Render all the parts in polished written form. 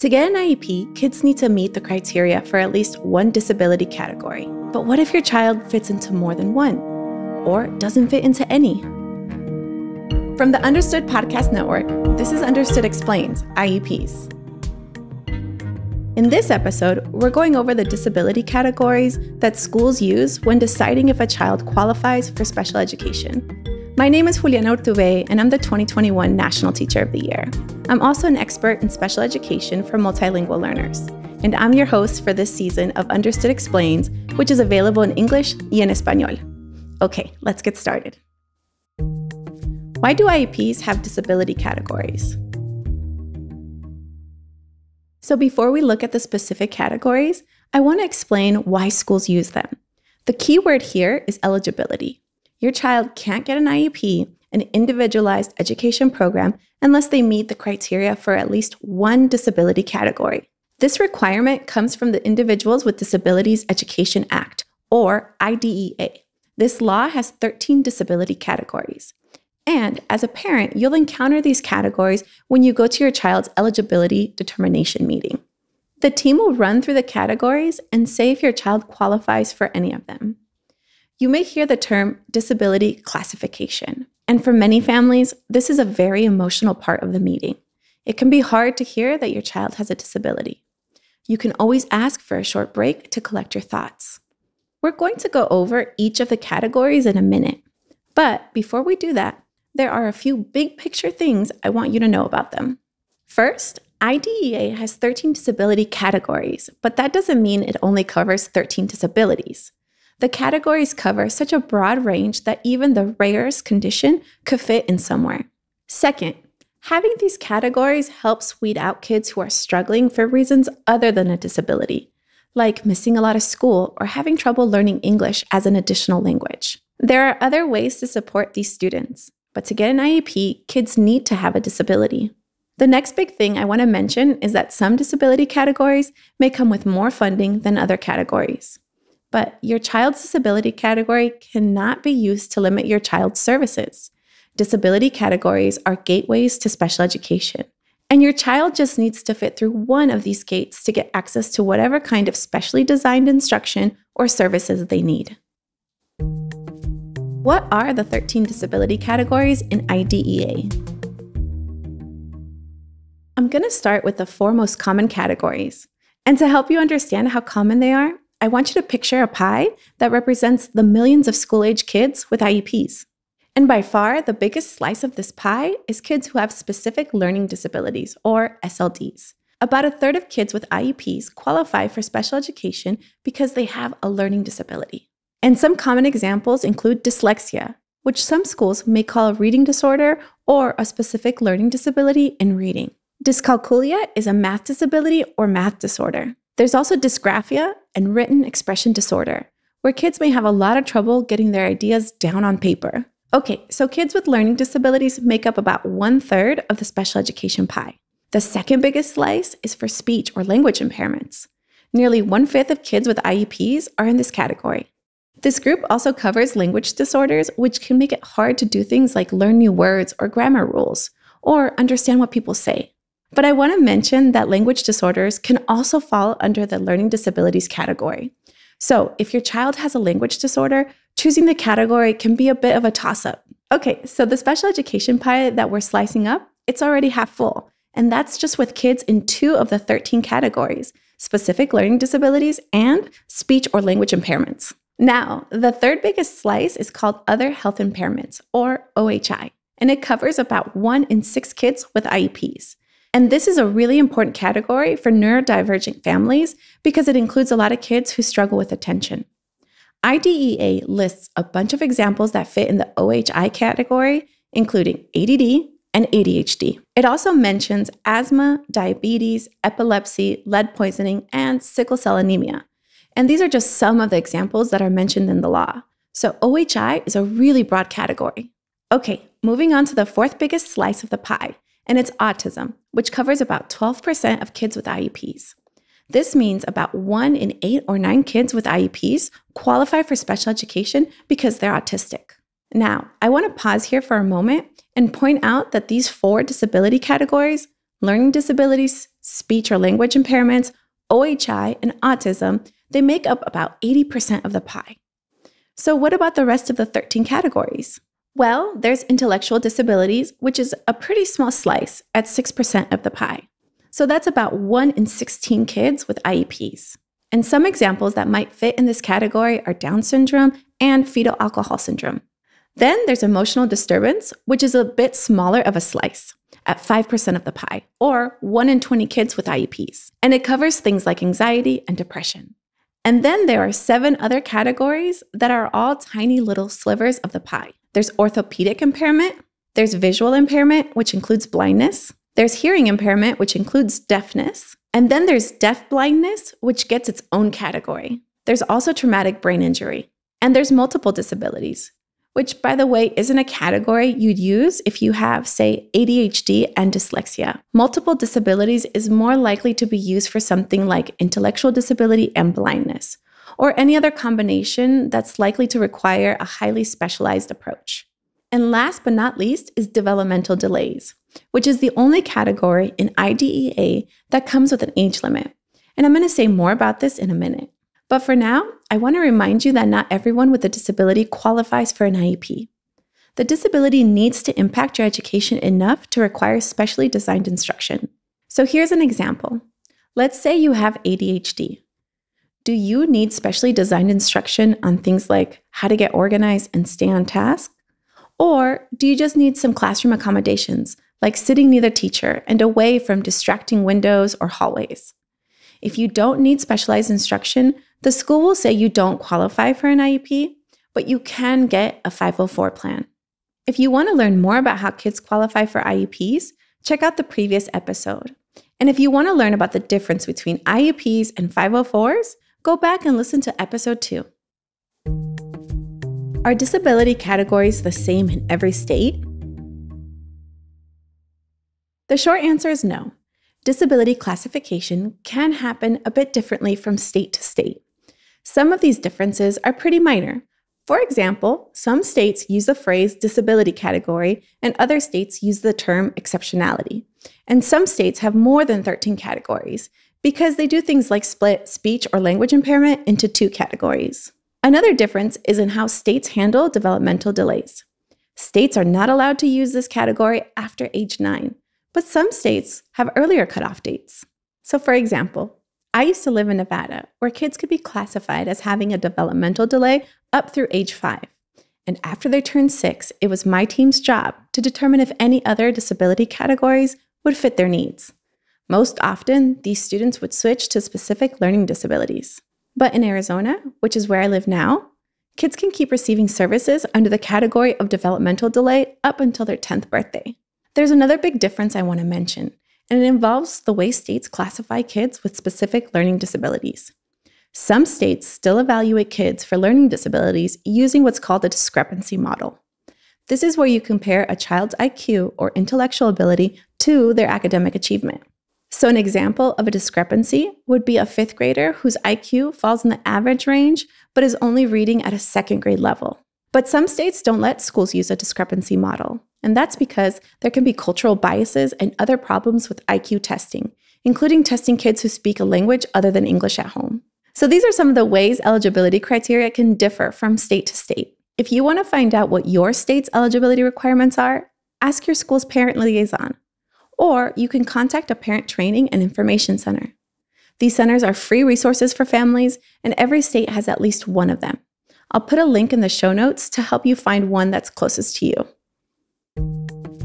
To get an IEP, kids need to meet the criteria for at least one disability category. But what if your child fits into more than one, or doesn't fit into any? From the Understood Podcast Network, this is Understood Explains, IEPs. In this episode, we're going over the disability categories that schools use when deciding if a child qualifies for special education. My name is Juliana Urtubey, and I'm the 2021 National Teacher of the Year. I'm also an expert in special education for multilingual learners, and I'm your host for this season of Understood Explains, which is available in English y en español. Okay, let's get started. Why do IEPs have disability categories? So before we look at the specific categories, I want to explain why schools use them. The key word here is eligibility. Your child can't get an IEP, an individualized education program, unless they meet the criteria for at least one disability category. This requirement comes from the Individuals with Disabilities Education Act, or IDEA. This law has 13 disability categories. And as a parent, you'll encounter these categories when you go to your child's eligibility determination meeting. The team will run through the categories and say if your child qualifies for any of them. You may hear the term disability classification, and for many families, this is a very emotional part of the meeting. It can be hard to hear that your child has a disability. You can always ask for a short break to collect your thoughts. We're going to go over each of the categories in a minute, but before we do that, there are a few big picture things I want you to know about them. First, IDEA has 13 disability categories, but that doesn't mean it only covers 13 disabilities. The categories cover such a broad range that even the rarest condition could fit in somewhere. Second, having these categories helps weed out kids who are struggling for reasons other than a disability, like missing a lot of school or having trouble learning English as an additional language. There are other ways to support these students, but to get an IEP, kids need to have a disability. The next big thing I want to mention is that some disability categories may come with more funding than other categories. But your child's disability category cannot be used to limit your child's services. Disability categories are gateways to special education, and your child just needs to fit through one of these gates to get access to whatever kind of specially designed instruction or services they need. What are the 13 disability categories in IDEA? I'm going to start with the four most common categories. And to help you understand how common they are, I want you to picture a pie that represents the millions of school-age kids with IEPs. And by far, the biggest slice of this pie is kids who have specific learning disabilities, or SLDs. About a third of kids with IEPs qualify for special education because they have a learning disability. And some common examples include dyslexia, which some schools may call a reading disorder or a specific learning disability in reading. Dyscalculia is a math disability or math disorder. There's also dysgraphia and written expression disorder, where kids may have a lot of trouble getting their ideas down on paper. Okay, so kids with learning disabilities make up about 1/3 of the special education pie. The second biggest slice is for speech or language impairments. Nearly 1/5 of kids with IEPs are in this category. This group also covers language disorders, which can make it hard to do things like learn new words or grammar rules, or understand what people say. But I want to mention that language disorders can also fall under the learning disabilities category. So if your child has a language disorder, choosing the category can be a bit of a toss-up. Okay, so the special education pie that we're slicing up, it's already half full. And that's just with kids in 2 of the 13 categories, specific learning disabilities and speech or language impairments. Now, the third biggest slice is called other health impairments, or OHI, and it covers about 1 in 6 kids with IEPs. And this is a really important category for neurodivergent families because it includes a lot of kids who struggle with attention. IDEA lists a bunch of examples that fit in the OHI category, including ADD and ADHD. It also mentions asthma, diabetes, epilepsy, lead poisoning, and sickle cell anemia. And these are just some of the examples that are mentioned in the law. So OHI is a really broad category. Okay, moving on to the fourth biggest slice of the pie, and it's autism, which covers about 12% of kids with IEPs. This means about 1 in 8 or 9 kids with IEPs qualify for special education because they're autistic. Now, I want to pause here for a moment and point out that these 4 disability categories Learning disabilities, speech or language impairments, OHI, and autism, they make up about 80% of the pie. So what about the rest of the 13 categories? Well, there's intellectual disabilities, which is a pretty small slice at 6% of the pie. So that's about 1 in 16 kids with IEPs. And some examples that might fit in this category are Down syndrome and fetal alcohol syndrome. Then there's emotional disturbance, which is a bit smaller of a slice, at 5% of the pie, or 1 in 20 kids with IEPs. And it covers things like anxiety and depression. And then there are 7 other categories that are all tiny little slivers of the pie. There's orthopedic impairment, there's visual impairment, which includes blindness, there's hearing impairment, which includes deafness, and then there's deaf blindness, which gets its own category. There's also traumatic brain injury, and there's multiple disabilities, which, by the way, isn't a category you'd use if you have, say, ADHD and dyslexia. Multiple disabilities is more likely to be used for something like intellectual disability and blindness, or any other combination that's likely to require a highly specialized approach. And last but not least is developmental delays, which is the only category in IDEA that comes with an age limit. And I'm going to say more about this in a minute. But for now, I want to remind you that not everyone with a disability qualifies for an IEP. The disability needs to impact your education enough to require specially designed instruction. So here's an example. Let's say you have ADHD. Do you need specially designed instruction on things like how to get organized and stay on task? Or do you just need some classroom accommodations, like sitting near the teacher and away from distracting windows or hallways? If you don't need specialized instruction, the school will say you don't qualify for an IEP, but you can get a 504 plan. If you want to learn more about how kids qualify for IEPs, check out the previous episode. And if you want to learn about the difference between IEPs and 504s, go back and listen to episode 2. Are disability categories the same in every state? The short answer is no. Disability classification can happen a bit differently from state to state. Some of these differences are pretty minor. For example, some states use the phrase disability category and other states use the term exceptionality. And some states have more than 13 categories because they do things like split speech or language impairment into 2 categories. Another difference is in how states handle developmental delays. States are not allowed to use this category after age 9, but some states have earlier cutoff dates. So for example, I used to live in Nevada, where kids could be classified as having a developmental delay up through age 5. And after they turned 6, it was my team's job to determine if any other disability categories would fit their needs. Most often, these students would switch to specific learning disabilities. But in Arizona, which is where I live now, kids can keep receiving services under the category of developmental delay up until their 10th birthday. There's another big difference I want to mention, and it involves the way states classify kids with specific learning disabilities. Some states still evaluate kids for learning disabilities using what's called the discrepancy model. This is where you compare a child's IQ or intellectual ability to their academic achievement. So an example of a discrepancy would be a 5th grader whose IQ falls in the average range but is only reading at a 2nd grade level. But some states don't let schools use a discrepancy model, and that's because there can be cultural biases and other problems with IQ testing, including testing kids who speak a language other than English at home. So these are some of the ways eligibility criteria can differ from state to state. If you want to find out what your state's eligibility requirements are, ask your school's parent liaison, or you can contact a parent training and information center. These centers are free resources for families, and every state has at least one of them. I'll put a link in the show notes to help you find one that's closest to you.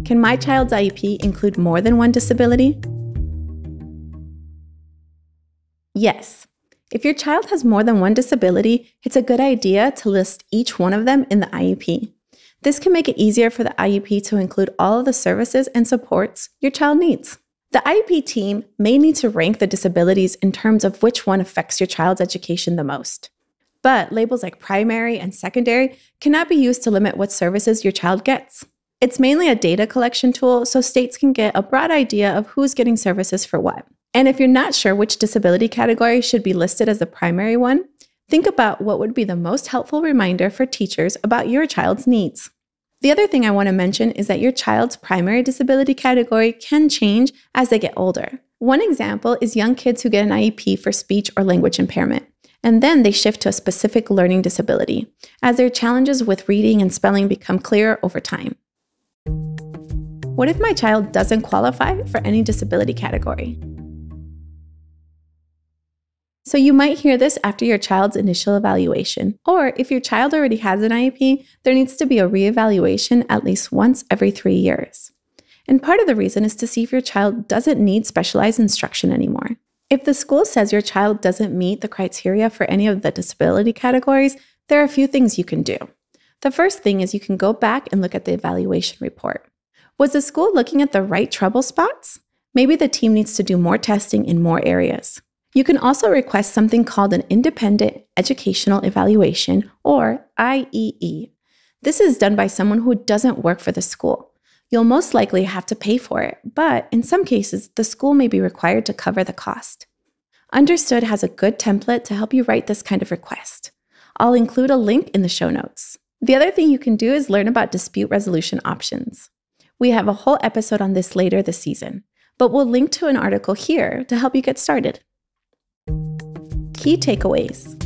Can my child's IEP include more than one disability? Yes. If your child has more than one disability, it's a good idea to list each one of them in the IEP. This can make it easier for the IEP to include all of the services and supports your child needs. The IEP team may need to rank the disabilities in terms of which one affects your child's education the most. But labels like primary and secondary cannot be used to limit what services your child gets. It's mainly a data collection tool, so states can get a broad idea of who's getting services for what. And if you're not sure which disability category should be listed as the primary one, think about what would be the most helpful reminder for teachers about your child's needs. The other thing I want to mention is that your child's primary disability category can change as they get older. One example is young kids who get an IEP for speech or language impairment, and then they shift to a specific learning disability, as their challenges with reading and spelling become clearer over time. What if my child doesn't qualify for any disability category? So you might hear this after your child's initial evaluation, or if your child already has an IEP, there needs to be a reevaluation at least once every 3 years. And part of the reason is to see if your child doesn't need specialized instruction anymore. If the school says your child doesn't meet the criteria for any of the disability categories, there are a few things you can do. The first thing is you can go back and look at the evaluation report. Was the school looking at the right trouble spots? Maybe the team needs to do more testing in more areas. You can also request something called an Independent Educational Evaluation, or IEE. This is done by someone who doesn't work for the school. You'll most likely have to pay for it, but in some cases, the school may be required to cover the cost. Understood has a good template to help you write this kind of request. I'll include a link in the show notes. The other thing you can do is learn about dispute resolution options. We have a whole episode on this later this season, but we'll link to an article here to help you get started. Key takeaways.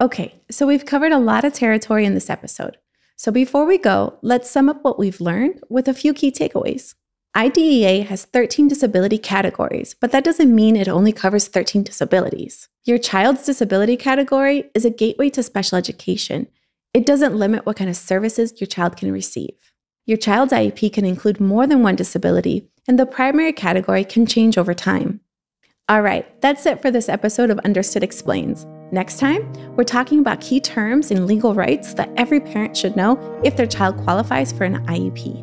Okay, so we've covered a lot of territory in this episode. So before we go, let's sum up what we've learned with a few key takeaways. IDEA has 13 disability categories, but that doesn't mean it only covers 13 disabilities. Your child's disability category is a gateway to special education. It doesn't limit what kind of services your child can receive. Your child's IEP can include more than one disability, and the primary category can change over time. All right, that's it for this episode of Understood Explains. Next time, we're talking about key terms and legal rights that every parent should know if their child qualifies for an IEP.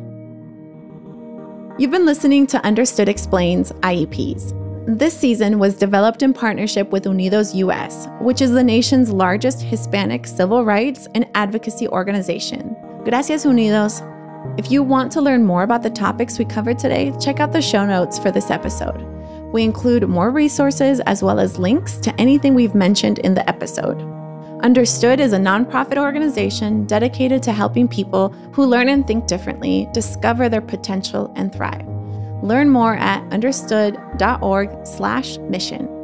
You've been listening to Understood Explains IEPs. This season was developed in partnership with Unidos US, which is the nation's largest Hispanic civil rights and advocacy organization. Gracias, Unidos. If you want to learn more about the topics we covered today, check out the show notes for this episode. We include more resources as well as links to anything we've mentioned in the episode. Understood is a nonprofit organization dedicated to helping people who learn and think differently discover their potential and thrive. Learn more at understood.org/mission.